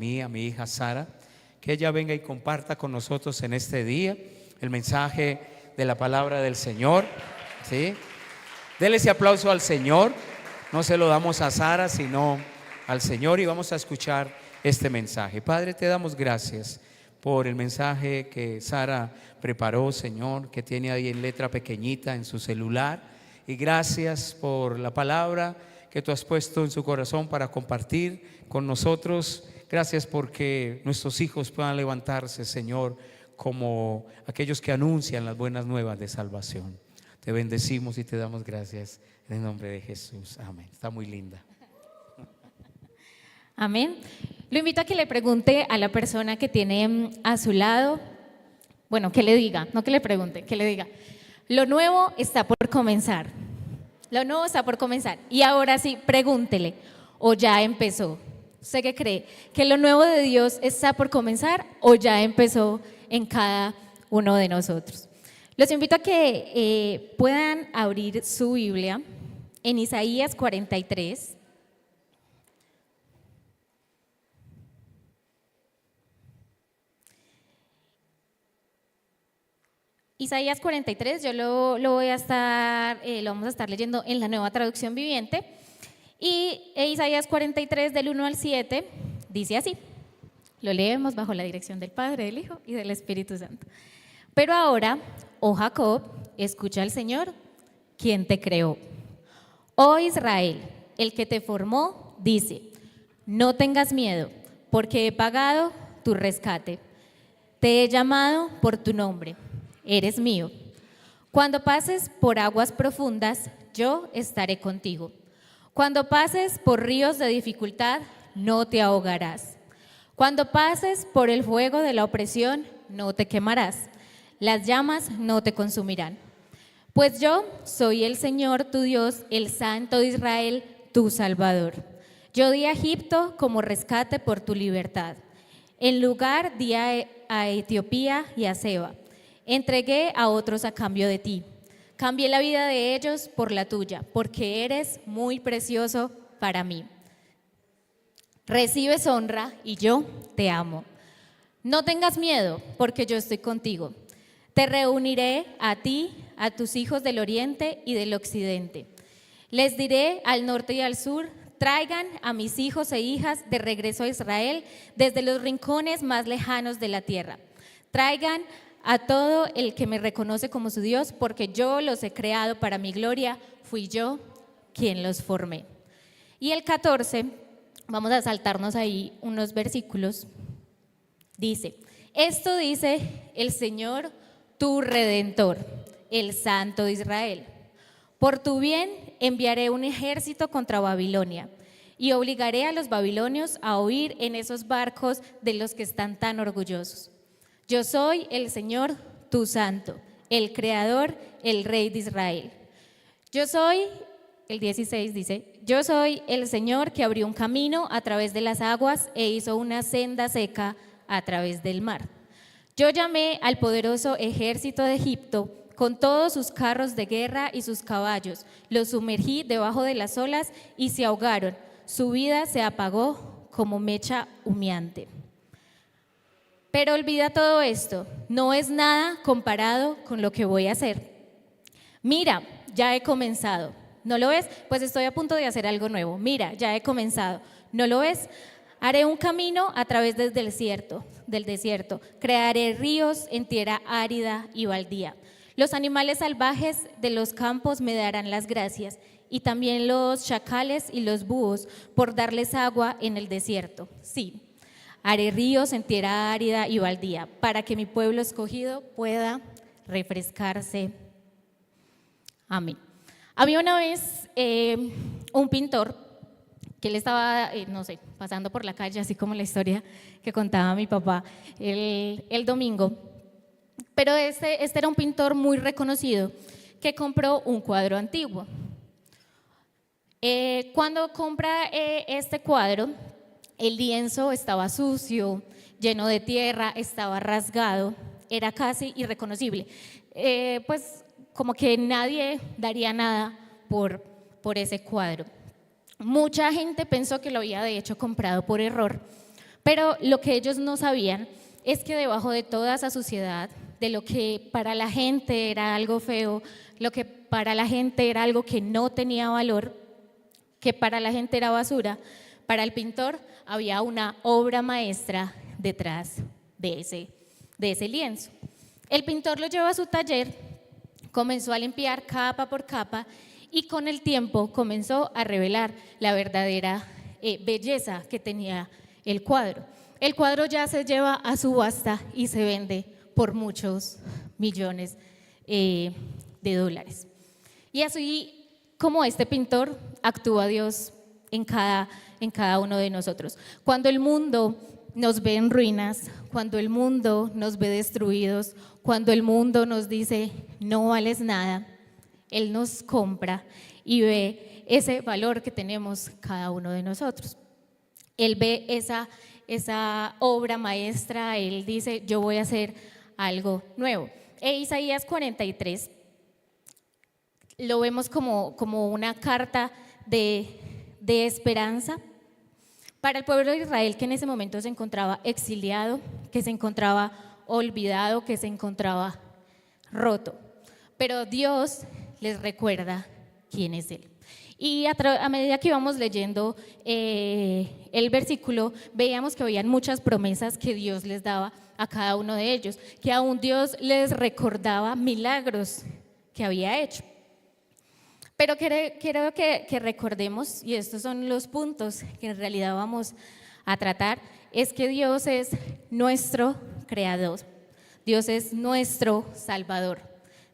Noemí, a mi hija Sara, que ella venga y comparta con nosotros en este día el mensaje de la palabra del Señor, ¿sí? Dele ese aplauso al Señor. No se lo damos a Sara, sino al Señor, y vamos a escuchar este mensaje. Padre, te damos gracias por el mensaje que Sara preparó, Señor, que tiene ahí en letra pequeñita en su celular. Y gracias por la palabra que tú has puesto en su corazón para compartir con nosotros. Gracias porque nuestros hijos puedan levantarse, Señor, como aquellos que anuncian las buenas nuevas de salvación. Te bendecimos y te damos gracias en el nombre de Jesús. Amén. Está muy linda. Amén. Lo invito a que le pregunte a la persona que tiene a su lado, bueno, que le diga, no que le pregunte, que le diga: lo nuevo está por comenzar. Lo nuevo está por comenzar. Y ahora sí, pregúntele: ¿o ya empezó? ¿Usted qué cree? ¿Que lo nuevo de Dios está por comenzar o ya empezó en cada uno de nosotros? Los invito a que puedan abrir su Biblia en Isaías 43. Isaías 43, yo lo vamos a estar leyendo en la Nueva Traducción Viviente. Y Isaías 43 del 1 al 7 dice así. Lo leemos bajo la dirección del Padre, del Hijo y del Espíritu Santo. Pero ahora, oh Jacob, escucha al Señor, quien te creó. Oh Israel, el que te formó, dice: no tengas miedo, porque he pagado tu rescate. Te he llamado por tu nombre, eres mío. Cuando pases por aguas profundas, yo estaré contigo. Cuando pases por ríos de dificultad, no te ahogarás. Cuando pases por el fuego de la opresión, no te quemarás. Las llamas no te consumirán. Pues yo soy el Señor tu Dios, el Santo de Israel, tu Salvador. Yo di a Egipto como rescate por tu libertad. En lugar di a Etiopía y a Seba. Entregué a otros a cambio de ti. Cambié la vida de ellos por la tuya, porque eres muy precioso para mí. Recibes honra y yo te amo. No tengas miedo, porque yo estoy contigo. Te reuniré a ti, a tus hijos del oriente y del occidente. Les diré al norte y al sur: traigan a mis hijos e hijas de regreso a Israel desde los rincones más lejanos de la tierra. Traigan a todo el que me reconoce como su Dios, porque yo los he creado para mi gloria, fui yo quien los formé. Y el 14, vamos a saltarnos ahí unos versículos, dice: esto dice el Señor, tu Redentor, el Santo de Israel. Por tu bien enviaré un ejército contra Babilonia y obligaré a los babilonios a huir en esos barcos de los que están tan orgullosos. Yo soy el Señor, tu Santo, el Creador, el Rey de Israel. Yo soy, el 16 dice: yo soy el Señor que abrió un camino a través de las aguas e hizo una senda seca a través del mar. Yo llamé al poderoso ejército de Egipto con todos sus carros de guerra y sus caballos. Los sumergí debajo de las olas y se ahogaron. Su vida se apagó como mecha humeante. Pero olvida todo esto, no es nada comparado con lo que voy a hacer. Mira, ya he comenzado. ¿No lo ves? Pues estoy a punto de hacer algo nuevo. Mira, ya he comenzado. ¿No lo ves? Haré un camino a través del desierto. Crearé ríos en tierra árida y baldía. Los animales salvajes de los campos me darán las gracias, y también los chacales y los búhos, por darles agua en el desierto. Sí. Haré ríos en tierra árida y baldía, para que mi pueblo escogido pueda refrescarse. Amén. Había una vez un pintor que él estaba, pasando por la calle, así como la historia que contaba mi papá el domingo. Pero este era un pintor muy reconocido que compró un cuadro antiguo. Cuando compra este cuadro, el lienzo estaba sucio, lleno de tierra, estaba rasgado, era casi irreconocible. Pues como que nadie daría nada por ese cuadro. Mucha gente pensó que lo había de hecho comprado por error, Pero lo que ellos no sabían es que debajo de toda esa suciedad, de lo que para la gente era algo feo, lo que para la gente era algo que no tenía valor, que para la gente era basura, para el pintor había una obra maestra detrás de ese lienzo. El pintor lo llevó a su taller, comenzó a limpiar capa por capa y con el tiempo comenzó a revelar la verdadera belleza que tenía el cuadro. El cuadro ya se lleva a subasta y se vende por muchos millones de dólares. Y así como este pintor, actúa Dios en cada uno de nosotros. Cuando el mundo nos ve en ruinas, cuando el mundo nos ve destruidos, cuando el mundo nos dice no vales nada, Él nos compra y ve ese valor que tenemos cada uno de nosotros. Él ve esa obra maestra, Él dice yo voy a hacer algo nuevo. Isaías 43 lo vemos como una carta de esperanza para el pueblo de Israel, que en ese momento se encontraba exiliado, que se encontraba olvidado, que se encontraba roto. Pero Dios les recuerda quién es Él. Y a medida que íbamos leyendo el versículo, veíamos que habían muchas promesas que Dios les daba a cada uno de ellos, que aún Dios les recordaba milagros que había hecho. Pero quiero que recordemos, y estos son los puntos que en realidad vamos a tratar, es que Dios es nuestro creador, Dios es nuestro salvador,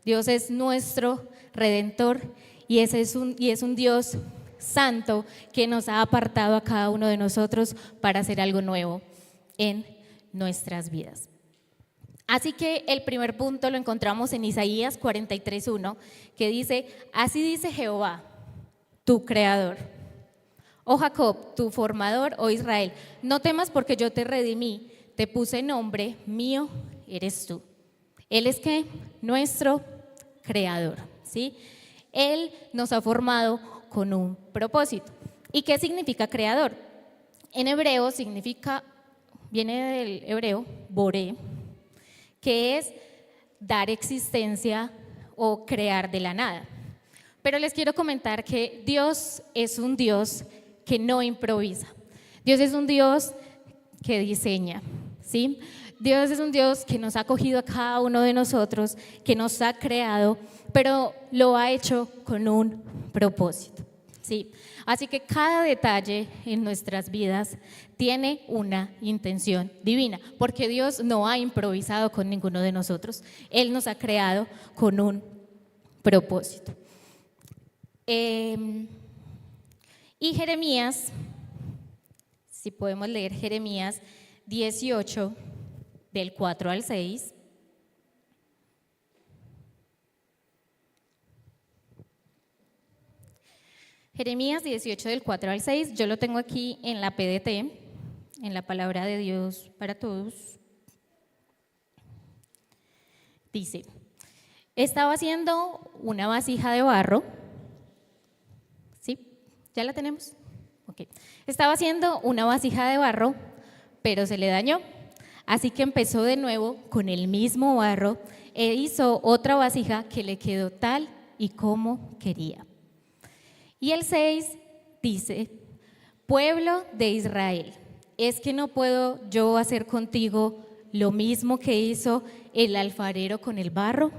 Dios es nuestro redentor y es un Dios santo que nos ha apartado a cada uno de nosotros para hacer algo nuevo en nuestras vidas. Así que el primer punto lo encontramos en Isaías 43:1, que dice: así dice Jehová, tu creador, oh Jacob, tu formador, oh Israel, no temas porque yo te redimí, te puse nombre, mío eres tú. Él es ¿qué? Nuestro creador, ¿sí? Él nos ha formado con un propósito. ¿Y qué significa creador? En hebreo viene del hebreo boré, que es dar existencia o crear de la nada. Pero les quiero comentar que Dios es un Dios que no improvisa. Dios es un Dios que diseña, ¿sí? Dios es un Dios que nos ha acogido a cada uno de nosotros, que nos ha creado, pero lo ha hecho con un propósito, ¿sí? Así que cada detalle en nuestras vidas tiene una intención divina, porque Dios no ha improvisado con ninguno de nosotros. Él nos ha creado con un propósito. Y Jeremías, si podemos leer Jeremías 18, del 4 al 6. Jeremías 18 del 4 al 6, yo lo tengo aquí en la PDT, en la palabra de Dios para todos. Dice: estaba haciendo una vasija de barro, ¿sí? ¿Ya la tenemos? Ok. Estaba haciendo una vasija de barro, pero se le dañó, así que empezó de nuevo con el mismo barro e hizo otra vasija que le quedó tal y como quería. Y el 6 dice: pueblo de Israel, ¿es que no puedo yo hacer contigo lo mismo que hizo el alfarero con el barro?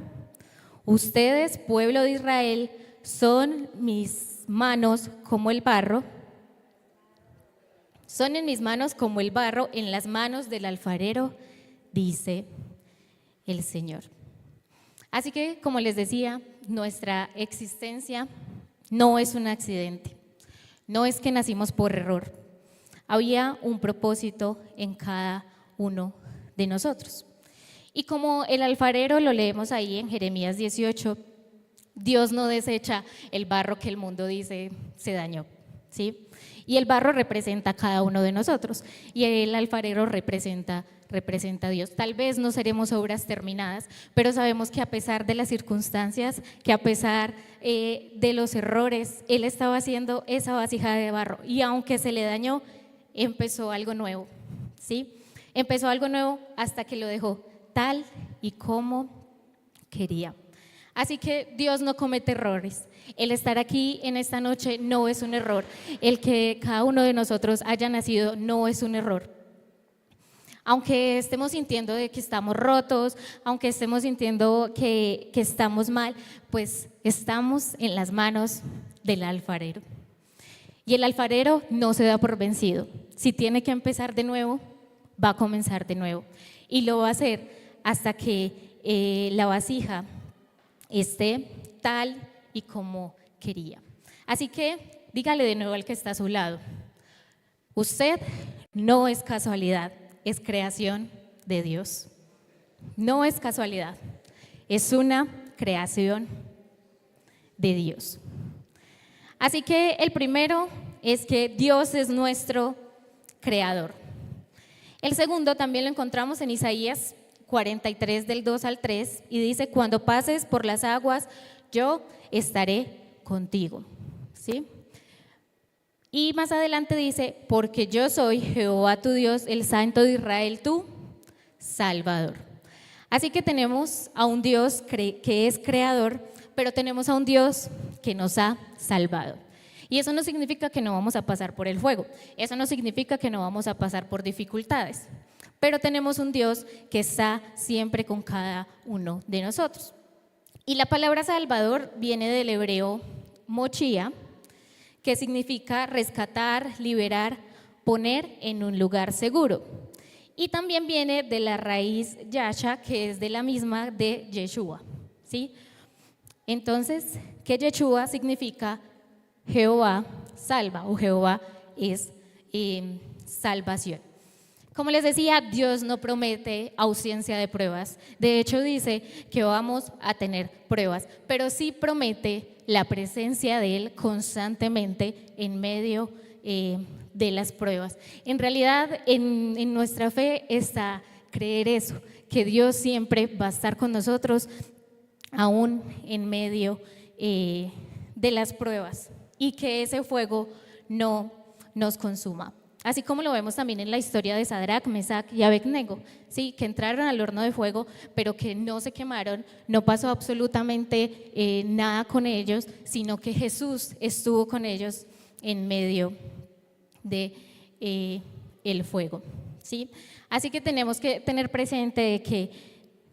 Ustedes, pueblo de Israel, son mis manos como el barro, son en mis manos como el barro en las manos del alfarero, dice el Señor. Así que, como les decía, nuestra existencia no es un accidente, no es que nacimos por error. Había un propósito en cada uno de nosotros. Y como el alfarero lo leemos ahí en Jeremías 18, Dios no desecha el barro que el mundo dice se dañó, ¿sí? Y el barro representa a cada uno de nosotros y el alfarero representa a Dios. Tal vez no seremos obras terminadas, pero sabemos que a pesar de las circunstancias, que a pesar de los errores, Él estaba haciendo esa vasija de barro y aunque se le dañó, empezó algo nuevo, ¿sí? Empezó algo nuevo hasta que lo dejó tal y como quería. Así que Dios no comete errores. El estar aquí en esta noche no es un error. El que cada uno de nosotros haya nacido no es un error. Aunque estemos sintiendo de que estamos rotos, aunque estemos sintiendo que estamos mal, pues estamos en las manos del alfarero. Y el alfarero no se da por vencido. Si tiene que empezar de nuevo, va a comenzar de nuevo. Y lo va a hacer hasta que la vasija esté tal y como quería. Así que dígale de nuevo al que está a su lado: usted no es casualidad, es creación de Dios. No es casualidad, es una creación de Dios. Así que el primero es que Dios es nuestro creador. El segundo también lo encontramos en Isaías 43 del 2 al 3 y dice: cuando pases por las aguas, yo estaré contigo. ¿Sí? Y más adelante dice: porque yo soy Jehová tu Dios, el Santo de Israel, tu Salvador. Así que tenemos a un Dios que es creador, pero tenemos a un Dios que nos ha salvado. Y eso no significa que no vamos a pasar por el fuego, eso no significa que no vamos a pasar por dificultades, pero tenemos un Dios que está siempre con cada uno de nosotros. Y la palabra Salvador viene del hebreo mochía, que significa rescatar, liberar, poner en un lugar seguro. Y también viene de la raíz yasha, que es de la misma de Yeshua, ¿sí? Entonces, que Yeshua significa Jehová salva, o Jehová es salvación. Como les decía, Dios no promete ausencia de pruebas. De hecho, dice que vamos a tener pruebas, pero sí promete la presencia de Él constantemente en medio de las pruebas. En realidad, en nuestra fe está creer eso, que Dios siempre va a estar con nosotros, aún en medio de las pruebas, y que ese fuego no nos consuma. Así como lo vemos también en la historia de Sadrach, Mesach y Abednego, ¿sí? Que entraron al horno de fuego, pero que no se quemaron, no pasó absolutamente nada con ellos, sino que Jesús estuvo con ellos en medio de el fuego, ¿sí? Así que tenemos que tener presente de que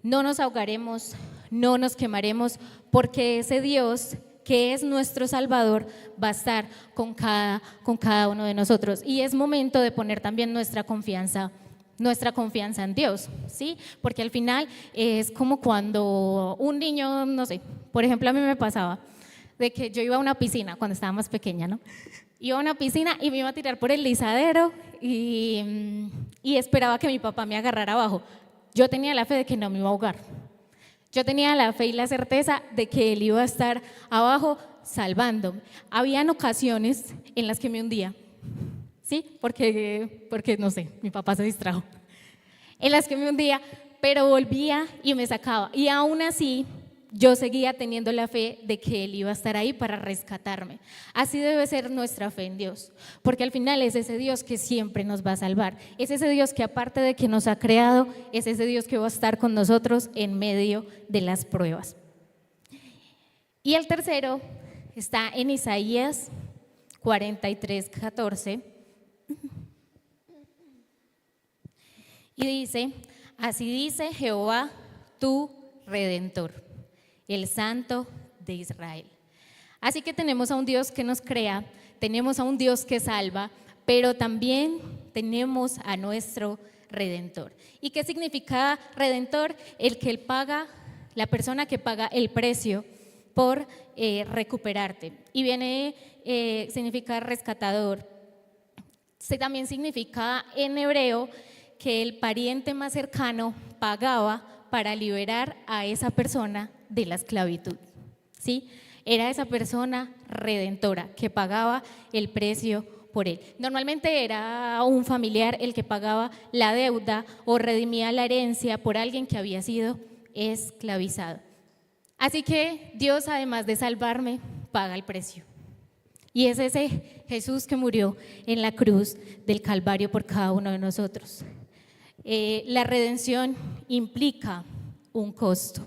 no nos ahogaremos, no nos quemaremos, porque ese Dios que es nuestro Salvador va a estar con cada uno de nosotros. Y es momento de poner también nuestra confianza en Dios, ¿sí? Porque al final es como cuando un niño, no sé, por ejemplo, a mí me pasaba de que yo iba a una piscina cuando estaba más pequeña, ¿no? Iba a una piscina y me iba a tirar por el lisadero y esperaba que mi papá me agarrara abajo. Yo tenía la fe de que no me iba a ahogar. Yo tenía la fe y la certeza de que Él iba a estar abajo salvándome. Habían ocasiones en las que me hundía, ¿sí? Porque no sé, mi papá se distrajo. En las que me hundía, pero volvía y me sacaba. Y aún así, yo seguía teniendo la fe de que Él iba a estar ahí para rescatarme. Así debe ser nuestra fe en Dios, porque al final es ese Dios que siempre nos va a salvar. Es ese Dios que, aparte de que nos ha creado, es ese Dios que va a estar con nosotros en medio de las pruebas. Y el tercero está en Isaías 43:14 y dice: así dice Jehová tu Redentor, el Santo de Israel. Así que tenemos a un Dios que nos crea, tenemos a un Dios que salva, pero también tenemos a nuestro Redentor. ¿Y qué significa Redentor? El que Él paga, la persona que paga el precio por recuperarte. Y viene, significa rescatador. También significa en hebreo que el pariente más cercano pagaba para liberar a esa persona de la esclavitud, ¿sí? Era esa persona redentora que pagaba el precio por él. Normalmente era un familiar el que pagaba la deuda o redimía la herencia por alguien que había sido esclavizado. Así que Dios, además de salvarme, paga el precio. Y es ese Jesús que murió en la cruz del Calvario por cada uno de nosotros. la redención implica un costo.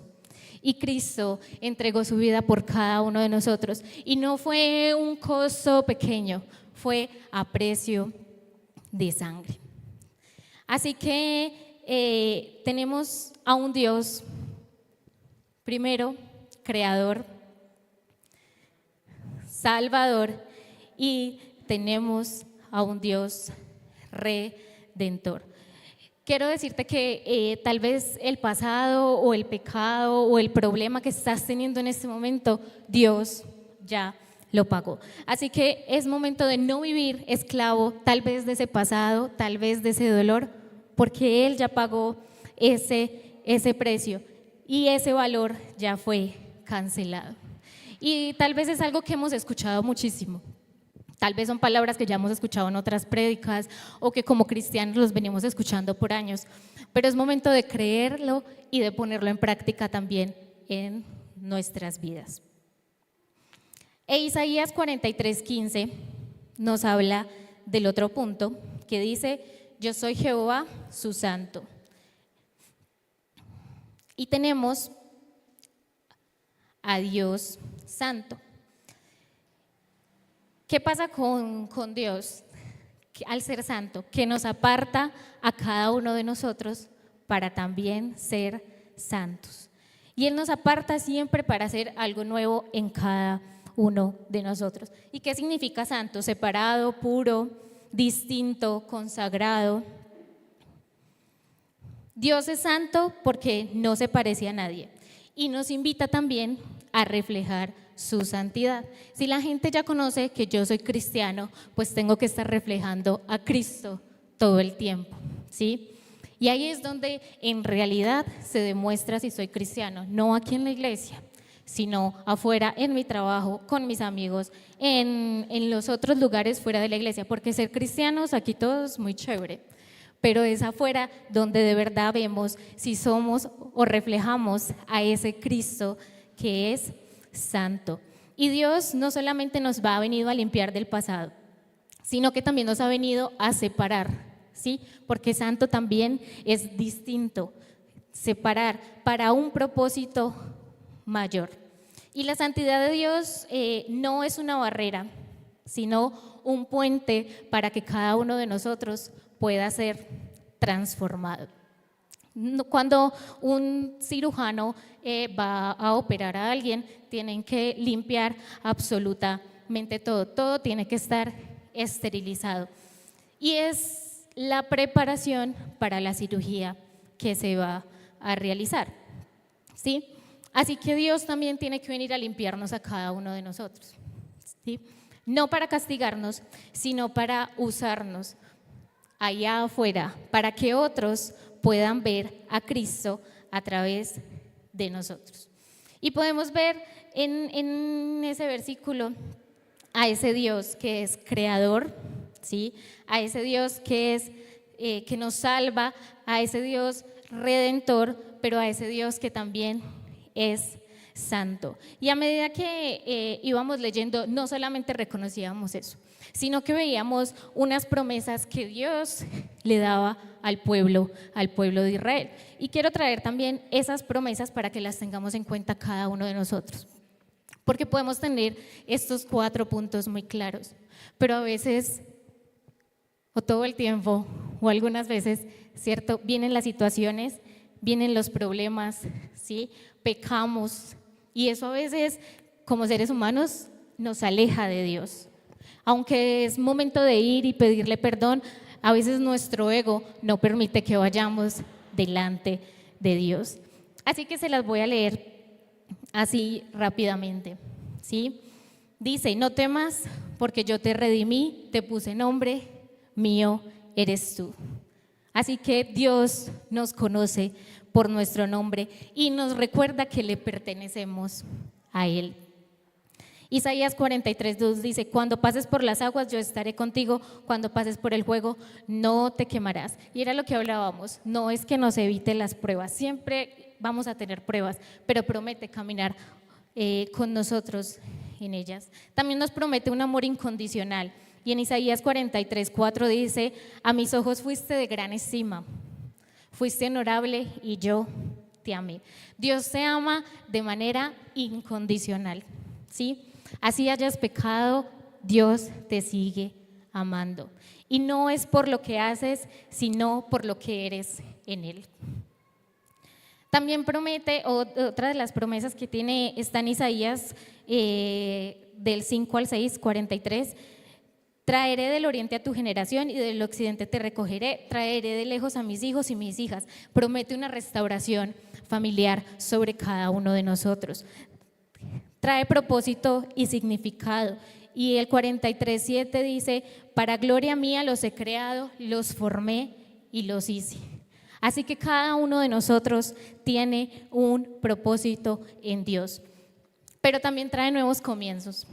Y Cristo entregó su vida por cada uno de nosotros. Y no fue un costo pequeño, fue a precio de sangre. Así que tenemos a un Dios, primero, creador, salvador, y tenemos a un Dios redentor. Quiero decirte que tal vez el pasado o el pecado o el problema que estás teniendo en este momento, Dios ya lo pagó. Así que es momento de no vivir esclavo tal vez de ese pasado, tal vez de ese dolor, porque Él ya pagó ese precio y ese valor ya fue cancelado. Y tal vez es algo que hemos escuchado muchísimo. Tal vez son palabras que ya hemos escuchado en otras prédicas o que como cristianos los venimos escuchando por años, pero es momento de creerlo y de ponerlo en práctica también en nuestras vidas. Isaías 43:15 nos habla del otro punto que dice: yo soy Jehová, su santo. Y tenemos a Dios santo. ¿Qué pasa con Dios al ser santo? Que nos aparta a cada uno de nosotros para también ser santos. Y Él nos aparta siempre para hacer algo nuevo en cada uno de nosotros. ¿Y qué significa santo? Separado, puro, distinto, consagrado. Dios es santo porque no se parece a nadie y nos invita también a reflejar su santidad. Si la gente ya conoce que yo soy cristiano, pues tengo que estar reflejando a Cristo todo el tiempo, ¿sí? Y ahí es donde en realidad se demuestra si soy cristiano, no aquí en la iglesia, sino afuera, en mi trabajo, con mis amigos, en los otros lugares fuera de la iglesia, porque ser cristianos aquí todos muy chévere, pero es afuera donde de verdad vemos si somos o reflejamos a ese Cristo que es santo. Y Dios no solamente nos ha venido a limpiar del pasado, sino que también nos ha venido a separar, ¿sí? Porque santo también es distinto, separar para un propósito mayor. Y la santidad de Dios no es una barrera, sino un puente para que cada uno de nosotros pueda ser transformado. Cuando un cirujano va a operar a alguien, tienen que limpiar absolutamente todo, todo tiene que estar esterilizado. Y es la preparación para la cirugía que se va a realizar, ¿sí? Así que Dios también tiene que venir a limpiarnos a cada uno de nosotros, ¿sí? No para castigarnos, sino para usarnos allá afuera, para que otros puedan ver a Cristo a través de nosotros. Y podemos ver en ese versículo a ese Dios que es creador, ¿sí? A ese Dios que es que nos salva, a ese Dios redentor, pero a ese Dios que también es santo. Y a medida que íbamos leyendo, no solamente reconocíamos eso, sino que veíamos unas promesas que Dios le daba al pueblo de Israel. Y quiero traer también esas promesas para que las tengamos en cuenta cada uno de nosotros, porque podemos tener estos 4 puntos muy claros, pero a veces, o todo el tiempo, o algunas veces, ¿cierto? Vienen las situaciones, vienen los problemas, ¿sí? Pecamos, y eso a veces, como seres humanos, nos aleja de Dios. Aunque es momento de ir y pedirle perdón, a veces nuestro ego no permite que vayamos delante de Dios. Así que se las voy a leer así rápidamente, ¿sí? Dice: no temas, porque yo te redimí, te puse nombre, mío eres tú. Así que Dios nos conoce por nuestro nombre y nos recuerda que le pertenecemos a Él. Isaías 43:2 dice: cuando pases por las aguas yo estaré contigo, cuando pases por el fuego no te quemarás. Y era lo que hablábamos, no es que nos evite las pruebas, siempre vamos a tener pruebas, pero promete caminar con nosotros en ellas. También nos promete un amor incondicional, y en Isaías 43:4 dice: a mis ojos fuiste de gran estima, fuiste honorable y yo te amé. Dios te ama de manera incondicional, ¿sí? Así hayas pecado, Dios te sigue amando. Y no es por lo que haces, sino por lo que eres en Él. También promete, otra de las promesas que tiene, está en Isaías del 5 al 6, 43. Traeré del oriente a tu generación y del occidente te recogeré. Traeré de lejos a mis hijos y mis hijas. Promete una restauración familiar sobre cada uno de nosotros. Trae propósito y significado. Y el 43:7 dice: para gloria mía los he creado, los formé y los hice. Así que cada uno de nosotros tiene un propósito en Dios, pero también trae nuevos comienzos.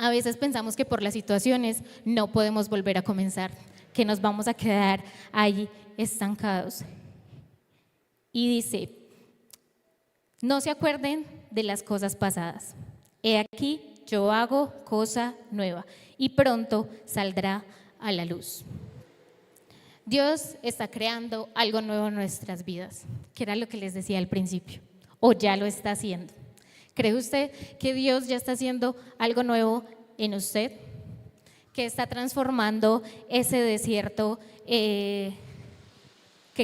A veces pensamos que por las situaciones no podemos volver a comenzar, que nos vamos a quedar ahí estancados. Y dice: no se acuerden de las cosas pasadas. He aquí, yo hago cosa nueva y pronto saldrá a la luz. Dios está creando algo nuevo en nuestras vidas, que era lo que les decía al principio, o ya lo está haciendo. ¿Cree usted que Dios ya está haciendo algo nuevo en usted? Que está transformando ese desierto que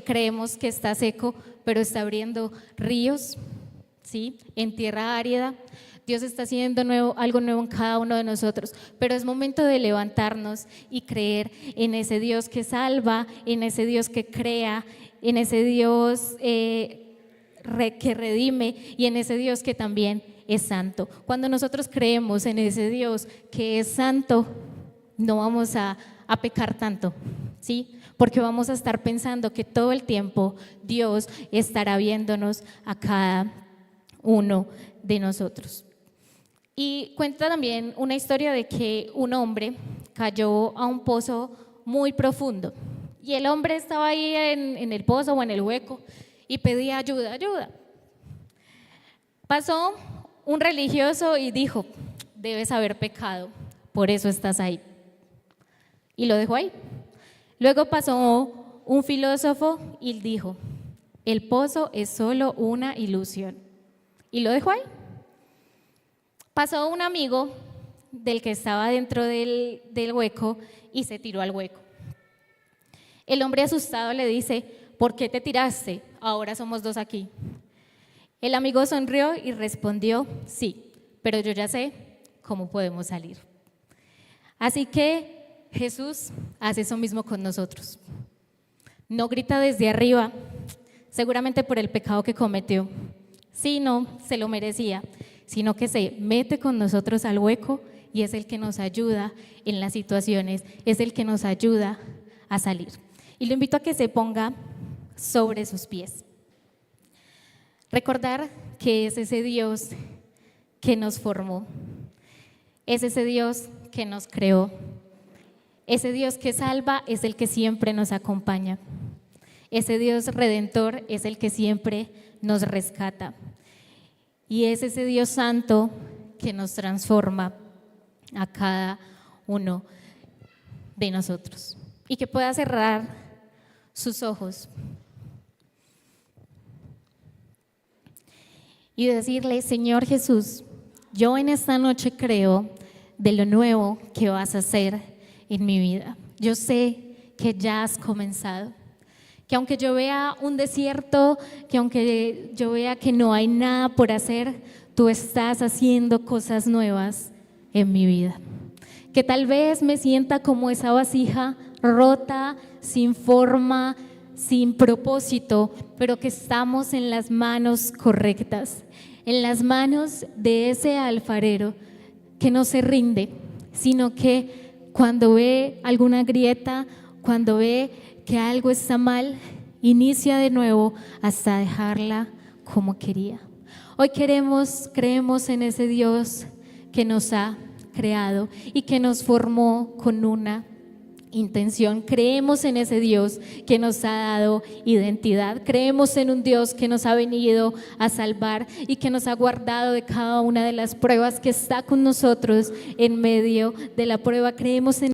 creemos que está seco, pero está abriendo ríos, ¿sí? En tierra árida. Dios está haciendo algo nuevo en cada uno de nosotros, pero es momento de levantarnos y creer en ese Dios que salva, en ese Dios que crea, en ese Dios que redime y en ese Dios que también es santo. Cuando nosotros creemos en ese Dios que es santo, no vamos a pecar tanto, ¿sí? Porque vamos a estar pensando que todo el tiempo Dios estará viéndonos a cada uno de nosotros. Y cuenta también una historia de que un hombre cayó a un pozo muy profundo y el hombre estaba ahí en el pozo o en el hueco y pedía ayuda, ayuda. Pasó un religioso y dijo: debes haber pecado, por eso estás ahí. Y lo dejó ahí. Luego pasó un filósofo y dijo: el pozo es solo una ilusión. Y lo dejó ahí. Pasó un amigo del que estaba dentro del hueco y se tiró al hueco. El hombre asustado le dice: ¿por qué te tiraste? Ahora somos dos aquí. El amigo sonrió y respondió: sí, pero yo ya sé cómo podemos salir. Así que Jesús hace eso mismo con nosotros. No grita desde arriba, seguramente por el pecado que cometió. Sí, no, se lo merecía, sino que se mete con nosotros al hueco y es el que nos ayuda en las situaciones, es el que nos ayuda a salir. Y lo invito a que se ponga sobre sus pies. Recordar que es ese Dios que nos formó, es ese Dios que nos creó, ese Dios que salva es el que siempre nos acompaña, ese Dios redentor es el que siempre nos rescata. Y es ese Dios santo que nos transforma a cada uno de nosotros. Y que pueda cerrar sus ojos y decirle: Señor Jesús, yo en esta noche creo de lo nuevo que vas a hacer en mi vida. Yo sé que ya has comenzado. Que aunque yo vea un desierto, que aunque yo vea que no hay nada por hacer, tú estás haciendo cosas nuevas en mi vida. Que tal vez me sienta como esa vasija rota, sin forma, sin propósito, pero que estamos en las manos correctas, en las manos de ese alfarero que no se rinde, sino que cuando ve alguna grieta, cuando ve que algo está mal, inicia de nuevo hasta dejarla como quería. Hoy creemos en ese Dios que nos ha creado y que nos formó con una intención. Creemos en ese Dios que nos ha dado identidad. Creemos en un Dios que nos ha venido a salvar y que nos ha guardado de cada una de las pruebas, que está con nosotros en medio de la prueba. Creemos en